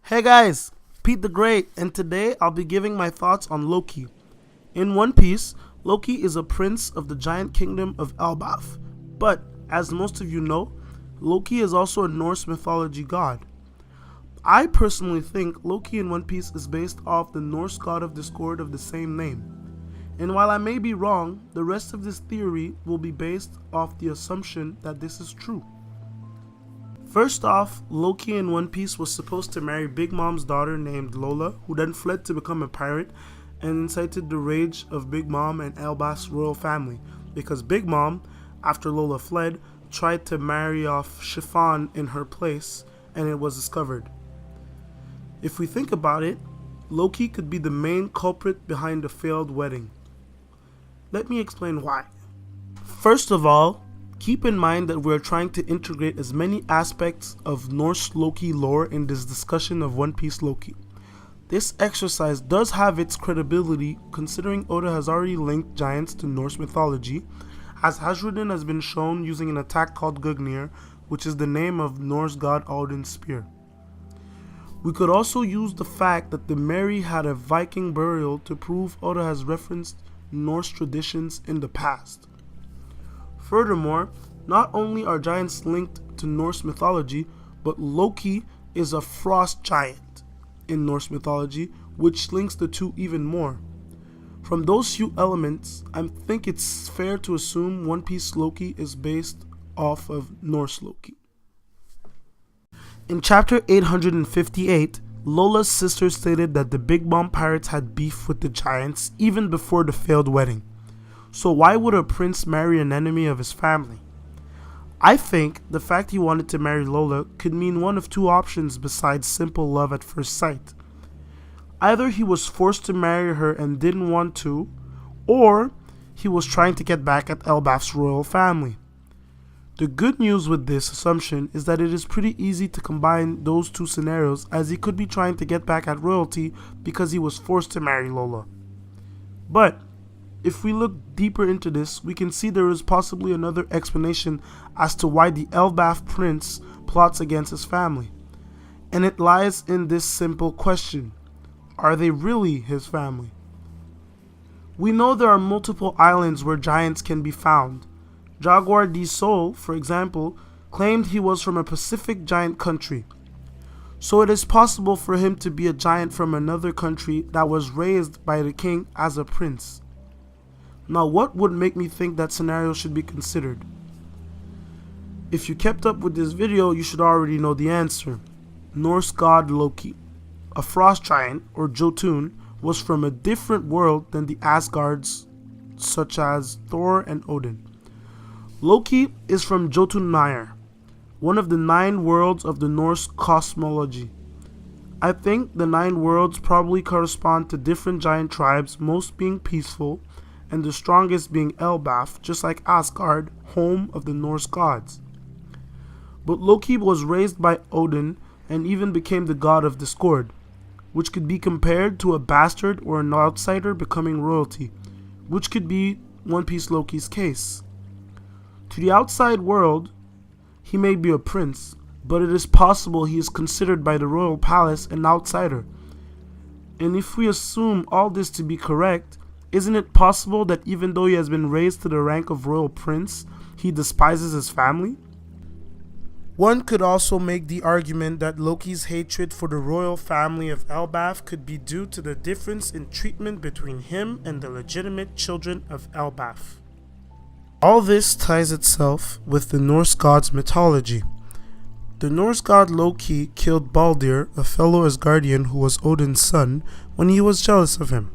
Hey guys, Pete the Great, and today I'll be giving my thoughts on Loki. In One Piece, Loki is a prince of the giant kingdom of Elbaf, but as most of you know, Loki is also a Norse mythology god. I personally think Loki in One Piece is based off the Norse god of discord of the same name. And while I may be wrong, the rest of this theory will be based off the assumption that this is true. First off, Loki in One Piece was supposed to marry Big Mom's daughter named Lola, who then fled to become a pirate and incited the rage of Big Mom and Elbaf's royal family, because Big Mom, after Lola fled, tried to marry off Chiffon in her place, and it was discovered. If we think about it, Loki could be the main culprit behind the failed wedding. Let me explain why. First of all, keep in mind that we're trying to integrate as many aspects of Norse Loki lore in this discussion of One Piece Loki. This exercise does have its credibility considering Oda has already linked giants to Norse mythology, as Hasrudin has been shown using an attack called Gugnir, which is the name of Norse god Odin's spear. We could also use the fact that the Mary had a Viking burial to prove Oda has referenced Norse traditions in the past. Furthermore, not only are giants linked to Norse mythology, but Loki is a frost giant in Norse mythology, which links the two even more. From those few elements, I think it's fair to assume One Piece Loki is based off of Norse Loki. In chapter 858, Lola's sister stated that the Big Mom pirates had beef with the giants even before the failed wedding. So why would a prince marry an enemy of his family? I think the fact he wanted to marry Lola could mean one of two options besides simple love at first sight. Either he was forced to marry her and didn't want to, or he was trying to get back at Elbaf's royal family. The good news with this assumption is that it is pretty easy to combine those two scenarios, as he could be trying to get back at royalty because he was forced to marry Lola. But if we look deeper into this, we can see there is possibly another explanation as to why the Elbaf prince plots against his family. And it lies in this simple question: are they really his family? We know there are multiple islands where giants can be found. Jaguar D Sol, for example, claimed he was from a Pacific giant country. So it is possible for him to be a giant from another country that was raised by the king as a prince. Now, what would make me think that scenario should be considered? If you kept up with this video, you should already know the answer. Norse god Loki, a frost giant, or Jotun, was from a different world than the Asgards, such as Thor and Odin. Loki is from Jotunheim, one of the 9 worlds of the Norse cosmology. I think the 9 worlds probably correspond to different giant tribes, most being peaceful, and the strongest being Elbaf, just like Asgard, home of the Norse gods. But Loki was raised by Odin and even became the god of discord, which could be compared to a bastard or an outsider becoming royalty, which could be One Piece Loki's case. To the outside world, he may be a prince, but it is possible he is considered by the royal palace an outsider. And if we assume all this to be correct, isn't it possible that even though he has been raised to the rank of royal prince, he despises his family? One could also make the argument that Loki's hatred for the royal family of Elbaf could be due to the difference in treatment between him and the legitimate children of Elbaf. All this ties itself with the Norse god's mythology. The Norse god Loki killed Baldur, a fellow Asgardian who was Odin's son, when he was jealous of him.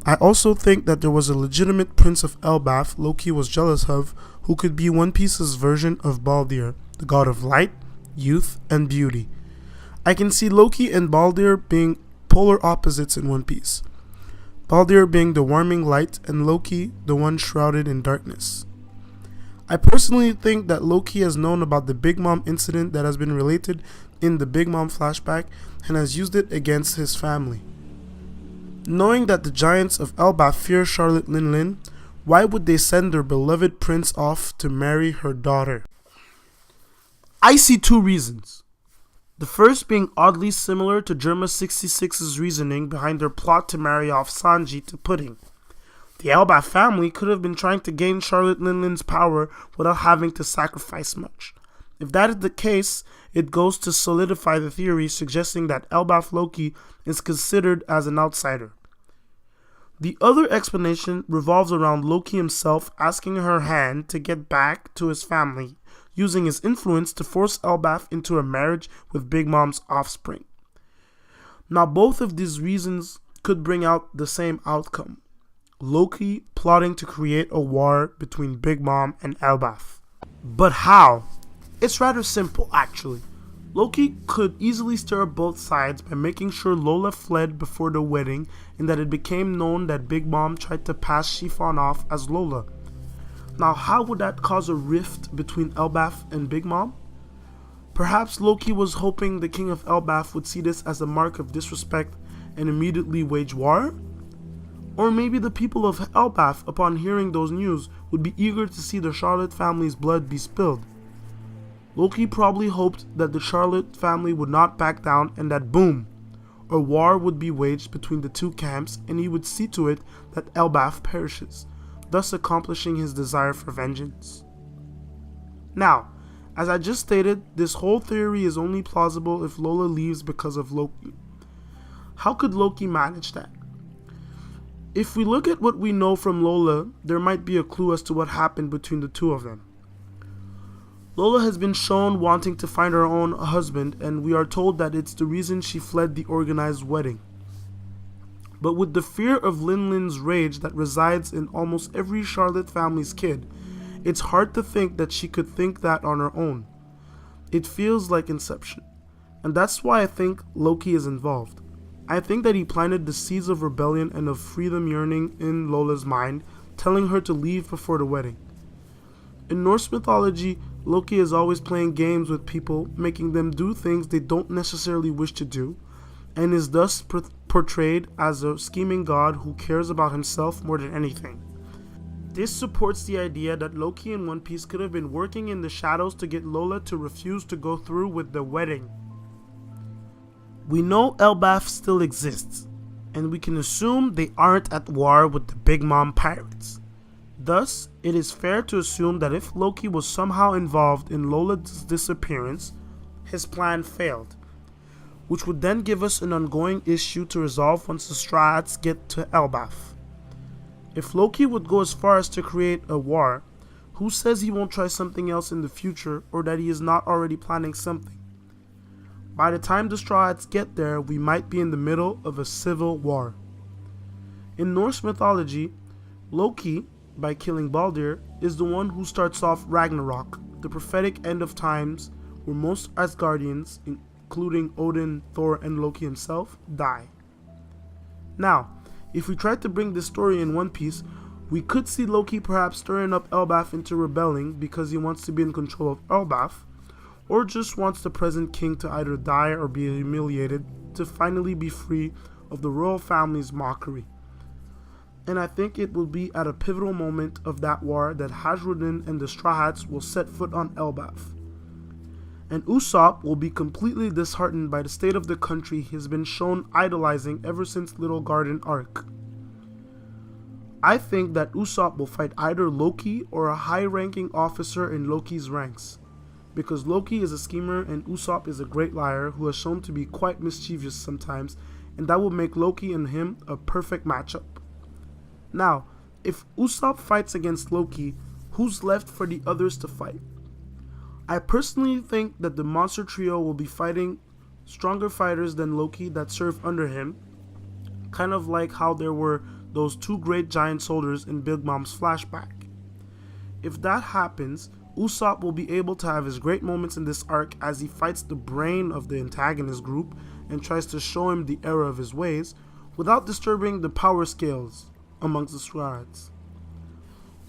I also think that there was a legitimate prince of Elbaf Loki was jealous of, who could be One Piece's version of Baldur, the god of light, youth, and beauty. I can see Loki and Baldur being polar opposites in One Piece. Baldur being the warming light and Loki the one shrouded in darkness. I personally think that Loki has known about the Big Mom incident that has been related in the Big Mom flashback and has used it against his family. Knowing that the giants of Elbaf fear Charlotte Linlin, why would they send their beloved prince off to marry her daughter? I see 2 reasons. The first being oddly similar to Germa 66's reasoning behind their plot to marry off Sanji to Pudding. The Elbaf family could have been trying to gain Charlotte Linlin's power without having to sacrifice much. If that is the case, it goes to solidify the theory suggesting that Elbaf Loki is considered as an outsider. The other explanation revolves around Loki himself asking her hand to get back to his family, using his influence to force Elbaf into a marriage with Big Mom's offspring. Now both of these reasons could bring out the same outcome: Loki plotting to create a war between Big Mom and Elbaf. But how? It's rather simple, actually. Loki could easily stir up both sides by making sure Lola fled before the wedding and that it became known that Big Mom tried to pass Chiffon off as Lola. Now, how would that cause a rift between Elbaf and Big Mom? Perhaps Loki was hoping the King of Elbaf would see this as a mark of disrespect and immediately wage war? Or maybe the people of Elbaf, upon hearing those news, would be eager to see the Charlotte family's blood be spilled. Loki probably hoped that the Charlotte family would not back down and that, boom, a war would be waged between the two camps and he would see to it that Elbaf perishes, thus accomplishing his desire for vengeance. Now, as I just stated, this whole theory is only plausible if Lola leaves because of Loki. How could Loki manage that? If we look at what we know from Lola, there might be a clue as to what happened between the two of them. Lola has been shown wanting to find her own husband, and we are told that it's the reason she fled the organized wedding. But with the fear of Linlin's rage that resides in almost every Charlotte family's kid, it's hard to think that she could think that on her own. It feels like Inception, and that's why I think Loki is involved. I think that he planted the seeds of rebellion and of freedom yearning in Lola's mind, telling her to leave before the wedding. In Norse mythology, Loki is always playing games with people, making them do things they don't necessarily wish to do, and is thus portrayed as a scheming god who cares about himself more than anything. This supports the idea that Loki in One Piece could have been working in the shadows to get Lola to refuse to go through with the wedding. We know Elbaf still exists, and we can assume they aren't at war with the Big Mom pirates. Thus, it is fair to assume that if Loki was somehow involved in Lola's disappearance, his plan failed, which would then give us an ongoing issue to resolve once the Straw Hats get to Elbaf. If Loki would go as far as to create a war, who says he won't try something else in the future or that he is not already planning something? By the time the Straw Hats get there, we might be in the middle of a civil war. In Norse mythology, Loki, by killing Baldur, is the one who starts off Ragnarok, the prophetic end of times where most Asgardians, including Odin, Thor, and Loki himself, die. Now, if we tried to bring this story in One Piece, we could see Loki perhaps stirring up Elbaf into rebelling because he wants to be in control of Elbaf, or just wants the present king to either die or be humiliated to finally be free of the royal family's mockery. And I think it will be at a pivotal moment of that war that Hasrudin and the Straw Hats will set foot on Elbaf. And Usopp will be completely disheartened by the state of the country he has been shown idolizing ever since Little Garden arc. I think that Usopp will fight either Loki or a high-ranking officer in Loki's ranks, because Loki is a schemer and Usopp is a great liar who has shown to be quite mischievous sometimes, and that will make Loki and him a perfect matchup. Now, if Usopp fights against Loki, who's left for the others to fight? I personally think that the monster trio will be fighting stronger fighters than Loki that serve under him, kind of like how there were those two great giant soldiers in Big Mom's flashback. If that happens, Usopp will be able to have his great moments in this arc as he fights the brain of the antagonist group and tries to show him the error of his ways without disturbing the power scales amongst the Straw Hats.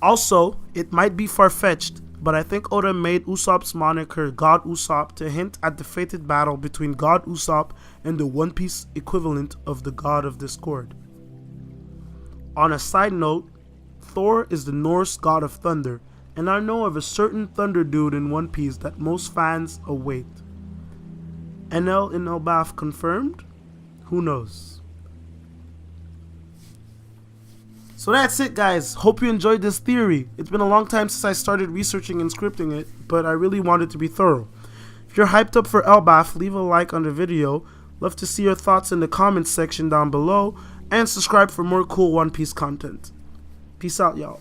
Also, it might be far-fetched, but I think Oda made Usopp's moniker God Usopp to hint at the fated battle between God Usopp and the One Piece equivalent of the God of Discord. On a side note, Thor is the Norse god of thunder, and I know of a certain thunder dude in One Piece that most fans await. Enel in Elbaf confirmed? Who knows? So that's it, guys. Hope you enjoyed this theory. It's been a long time since I started researching and scripting it, but I really wanted to be thorough. If you're hyped up for Elbaf, leave a like on the video. Love to see your thoughts in the comments section down below, and subscribe for more cool One Piece content. Peace out, y'all.